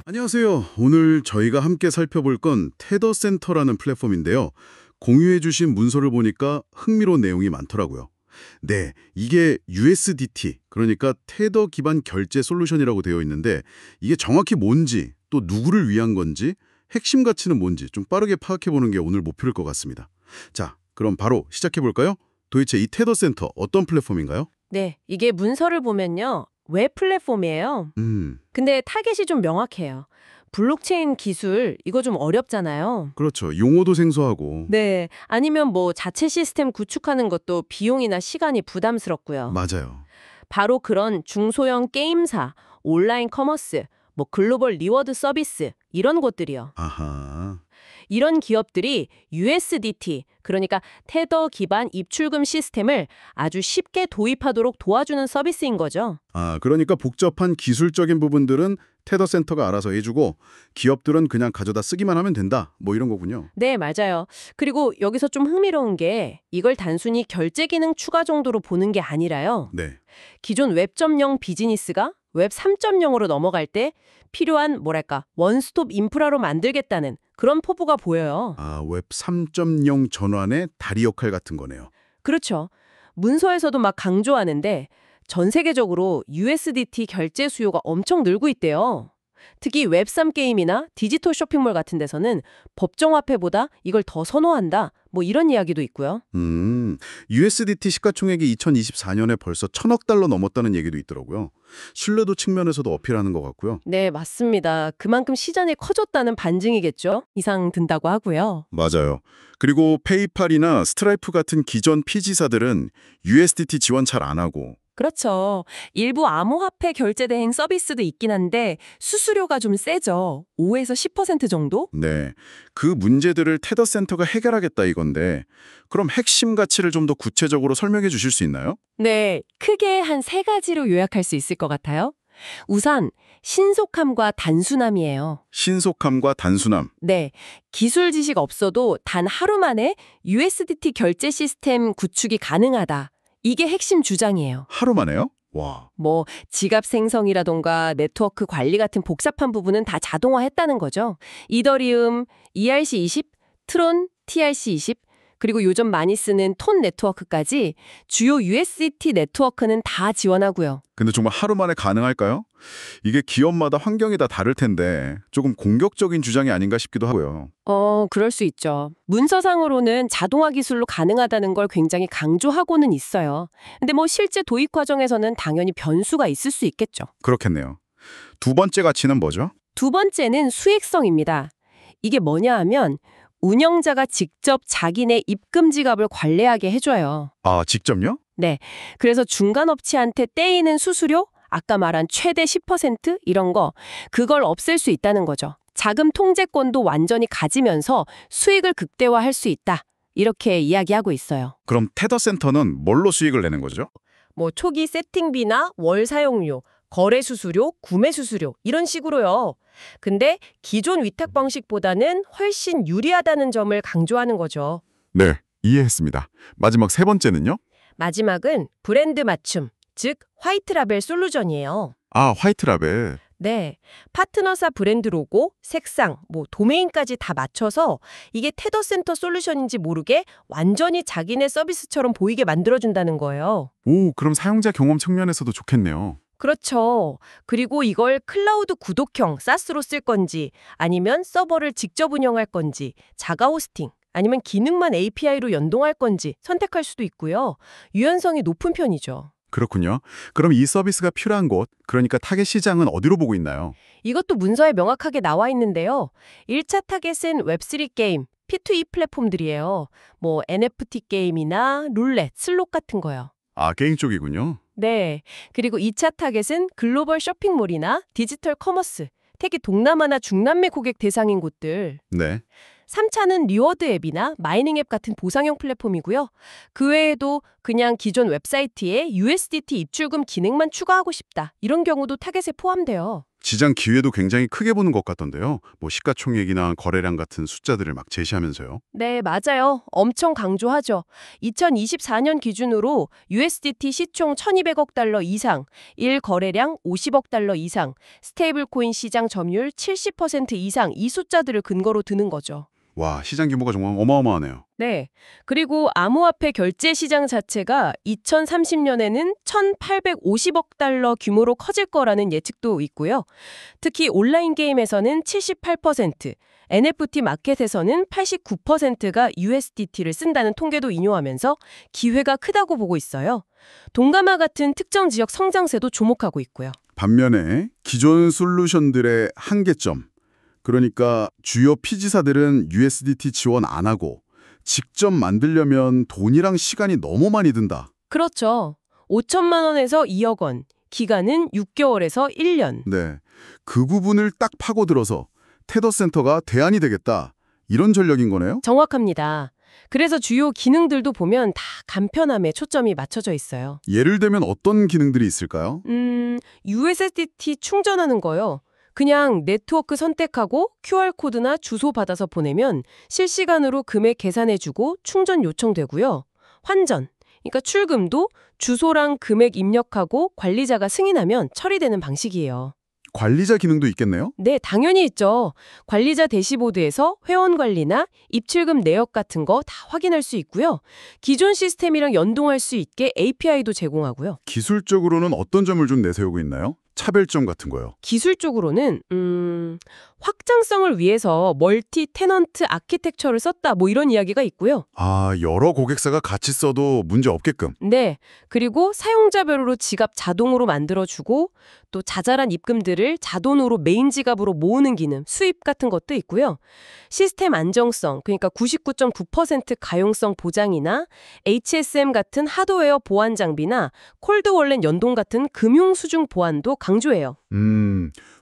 안녕하세요. 오늘 저희가 함께 살펴볼 건 테더센터라는 플랫폼인데요. 공유해 주신 문서를 보니까 흥미로운 내용이 많더라고요. 네, 이게 USDT, 그러니까 테더 기반 결제 솔루션이라고 되어 있는데 이게 정확히 뭔지, 또 누구를 위한 건지, 핵심 가치는 뭔지 좀 빠르게 파악해 보는 게 오늘 목표일 것 같습니다. 자, 그럼 바로 시작해 볼까요? 도대체 이 테더센터 어떤 플랫폼인가요? 네, 이게 문서를 보면요. 웹 플랫폼이에요. 근데 타겟이 좀 명확해요. 블록체인 기술, 이거 좀 어렵잖아요. 그렇죠. 용어도 생소하고. 네, 아니면 뭐 자체 시스템 구축하는 것도 비용이나 시간이 부담스럽고요. 맞아요. 바로 그런 중소형 게임사, 온라인 커머스, 뭐 글로벌 리워드 서비스, 이런 곳들이요. 아하. 이런 기업들이 USDT, 그러니까 테더 기반 입출금 시스템을 아주 쉽게 도입하도록 도와주는 서비스인 거죠. 아, 그러니까 복잡한 기술적인 부분들은 테더센터가 알아서 해주고 기업들은 그냥 가져다 쓰기만 하면 된다. 뭐 이런 거군요. 네, 맞아요. 그리고 여기서 좀 흥미로운 게 이걸 단순히 결제 기능 추가 정도로 보는 게 아니라요. 네. 기존 웹.0 비즈니스가 웹 3.0으로 넘어갈 때 필요한 뭐랄까 원스톱 인프라로 만들겠다는 그런 포부가 보여요. 아, 웹 3.0 전환의 다리 역할 같은 거네요. 그렇죠. 문서에서도 막 강조하는데 전 세계적으로 USDT 결제 수요가 엄청 늘고 있대요. 특히 웹3 게임이나 디지털 쇼핑몰 같은 데서는 법정화폐보다 이걸 더 선호한다. 뭐 이런 이야기도 있고요. USDT 시가총액이 2024년에 벌써 1,000억 달러 넘었다는 얘기도 있더라고요. 신뢰도 측면에서도 어필하는 것 같고요. 네, 맞습니다. 그만큼 시장이 커졌다는 반증이겠죠. 이상 든다고 하고요. 맞아요. 그리고 페이팔이나 스트라이프 같은 기존 피지사들은 USDT 지원 잘 안 하고 그렇죠. 일부 암호화폐 결제 대행 서비스도 있긴 한데 수수료가 좀 세죠. 5에서 10% 정도? 네, 그 문제들을 테더센터가 해결하겠다 이건데 그럼 핵심 가치를 좀 더 구체적으로 설명해 주실 수 있나요? 네, 크게 한 세 가지로 요약할 수 있을 것 같아요. 우선 신속함과 단순함이에요. 신속함과 단순함. 네, 기술 지식 없어도 단 하루 만에 USDT 결제 시스템 구축이 가능하다. 이게 핵심 주장이에요. 하루 만에요? 와, 뭐 지갑 생성이라던가 네트워크 관리 같은 복잡한 부분은 다 자동화했다는 거죠. 이더리움, ERC20, 트론, TRC20, 그리고 요즘 많이 쓰는 톤 네트워크까지 주요 USDT 네트워크는 다 지원하고요. 근데 정말 하루 만에 가능할까요? 이게 기업마다 환경이 다 다를 텐데 조금 공격적인 주장이 아닌가 싶기도 하고요. 그럴 수 있죠. 문서상으로는 자동화 기술로 가능하다는 걸 굉장히 강조하고는 있어요. 근데 뭐 실제 도입 과정에서는 당연히 변수가 있을 수 있겠죠. 그렇겠네요. 두 번째 가치는 뭐죠? 두 번째는 수익성입니다. 이게 뭐냐 하면 운영자가 직접 자기네 입금 지갑을 관리하게 해줘요. 아, 직접요? 네. 그래서 중간업체한테 떼이는 수수료, 아까 말한 최대 10% 이런 거, 그걸 없앨 수 있다는 거죠. 자금 통제권도 완전히 가지면서 수익을 극대화할 수 있다. 이렇게 이야기하고 있어요. 그럼 테더센터는 뭘로 수익을 내는 거죠? 뭐 초기 세팅비나 월 사용료, 거래 수수료, 구매 수수료 이런 식으로요. 근데 기존 위탁 방식보다는 훨씬 유리하다는 점을 강조하는 거죠. 네, 이해했습니다. 마지막 세 번째는요? 마지막은 브랜드 맞춤, 즉 화이트 라벨 솔루션이에요. 아, 화이트 라벨. 네, 파트너사 브랜드 로고, 색상, 뭐 도메인까지 다 맞춰서 이게 테더센터 솔루션인지 모르게 완전히 자기네 서비스처럼 보이게 만들어준다는 거예요. 오, 그럼 사용자 경험 측면에서도 좋겠네요. 그렇죠. 그리고 이걸 클라우드 구독형 사스로 쓸 건지 아니면 서버를 직접 운영할 건지 자가 호스팅 아니면 기능만 API로 연동할 건지 선택할 수도 있고요. 유연성이 높은 편이죠. 그렇군요. 그럼 이 서비스가 필요한 곳, 그러니까 타겟 시장은 어디로 보고 있나요? 이것도 문서에 명확하게 나와 있는데요. 1차 타겟은 웹3 게임, P2E 플랫폼들이에요. 뭐 NFT 게임이나 룰렛, 슬롯 같은 거요. 아, 게임 쪽이군요. 네. 그리고 2차 타겟은 글로벌 쇼핑몰이나 디지털 커머스, 특히 동남아나 중남미 고객 대상인 곳들. 네. 3차는 리워드 앱이나 마이닝 앱 같은 보상형 플랫폼이고요. 그 외에도 그냥 기존 웹사이트에 USDT 입출금 기능만 추가하고 싶다. 이런 경우도 타겟에 포함돼요. 시장 기회도 굉장히 크게 보는 것 같던데요. 뭐 시가총액이나 거래량 같은 숫자들을 막 제시하면서요. 네, 맞아요. 엄청 강조하죠. 2024년 기준으로 USDT 시총 1,200억 달러 이상, 1거래량 50억 달러 이상, 스테이블 코인 시장 점유율 70% 이상 이 숫자들을 근거로 드는 거죠. 와, 시장 규모가 정말 어마어마하네요. 네. 그리고 암호화폐 결제 시장 자체가 2030년에는 1,850억 달러 규모로 커질 거라는 예측도 있고요. 특히 온라인 게임에서는 78%, NFT 마켓에서는 89%가 USDT를 쓴다는 통계도 인용하면서 기회가 크다고 보고 있어요. 동남아 같은 특정 지역 성장세도 주목하고 있고요. 반면에 기존 솔루션들의 한계점, 그러니까 주요 피지사들은 USDT 지원 안 하고 직접 만들려면 돈이랑 시간이 너무 많이 든다. 그렇죠. 5천만 원에서 2억 원, 기간은 6개월에서 1년. 네, 그 부분을 딱 파고들어서 테더센터가 대안이 되겠다. 이런 전략인 거네요? 정확합니다. 그래서 주요 기능들도 보면 다 간편함에 초점이 맞춰져 있어요. 예를 들면 어떤 기능들이 있을까요? USDT 충전하는 거요. 그냥 네트워크 선택하고 QR코드나 주소 받아서 보내면 실시간으로 금액 계산해주고 충전 요청되고요. 환전, 그러니까 출금도 주소랑 금액 입력하고 관리자가 승인하면 처리되는 방식이에요. 관리자 기능도 있겠네요? 네, 당연히 있죠. 관리자 대시보드에서 회원 관리나 입출금 내역 같은 거 다 확인할 수 있고요. 기존 시스템이랑 연동할 수 있게 API도 제공하고요. 기술적으로는 어떤 점을 좀 내세우고 있나요? 차별점 같은 거요. 기술적으로는 확장성을 위해서 멀티 테넌트 아키텍처를 썼다 뭐 이런 이야기가 있고요. 아, 여러 고객사가 같이 써도 문제 없게끔. 네. 그리고 사용자별로 지갑 자동으로 만들어주고 또 자잘한 입금들을 자동으로 메인 지갑으로 모으는 기능, 수입 같은 것도 있고요. 시스템 안정성, 그러니까 99.9% 가용성 보장이나 HSM 같은 하드웨어 보안 장비나 콜드 월렛 연동 같은 금융 수중 보안도 강조해요.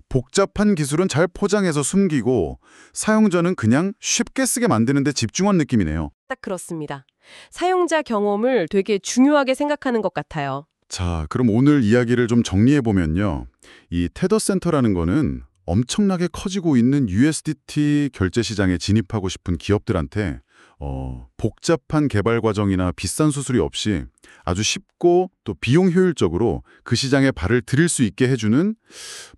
복잡한 기술은 잘 포장해서 숨기고 사용자는 그냥 쉽게 쓰게 만드는 데 집중한 느낌이네요. 딱 그렇습니다. 사용자 경험을 되게 중요하게 생각하는 것 같아요. 자, 그럼 오늘 이야기를 좀 정리해보면요. 이 테더센터라는 거는 엄청나게 커지고 있는 USDT 결제 시장에 진입하고 싶은 기업들한테 복잡한 개발 과정이나 비싼 수수료 없이 아주 쉽고 또 비용 효율적으로 그 시장에 발을 들일 수 있게 해주는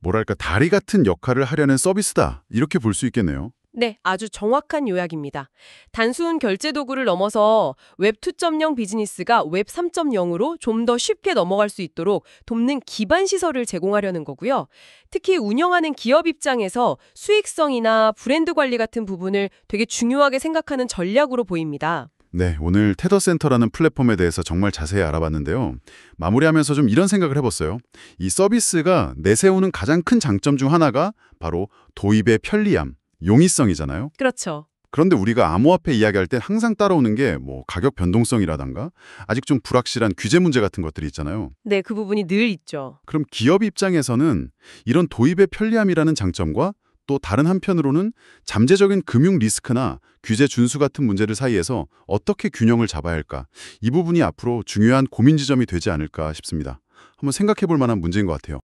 뭐랄까 다리 같은 역할을 하려는 서비스다. 이렇게 볼 수 있겠네요. 네, 아주 정확한 요약입니다. 단순 결제 도구를 넘어서 웹 2.0 비즈니스가 웹 3.0으로 좀 더 쉽게 넘어갈 수 있도록 돕는 기반 시설을 제공하려는 거고요. 특히 운영하는 기업 입장에서 수익성이나 브랜드 관리 같은 부분을 되게 중요하게 생각하는 전략으로 보입니다. 네, 오늘 테더센터라는 플랫폼에 대해서 정말 자세히 알아봤는데요. 마무리하면서 좀 이런 생각을 해봤어요. 이 서비스가 내세우는 가장 큰 장점 중 하나가 바로 도입의 편리함, 용이성이잖아요. 그렇죠. 그런데 우리가 암호화폐 이야기할 때 항상 따라오는 게 뭐 가격 변동성이라던가 아직 좀 불확실한 규제 문제 같은 것들이 있잖아요. 네, 그 부분이 늘 있죠. 그럼 기업 입장에서는 이런 도입의 편리함이라는 장점과 또 다른 한편으로는 잠재적인 금융 리스크나 규제 준수 같은 문제들 사이에서 어떻게 균형을 잡아야 할까? 이 부분이 앞으로 중요한 고민 지점이 되지 않을까 싶습니다. 한번 생각해 볼 만한 문제인 것 같아요.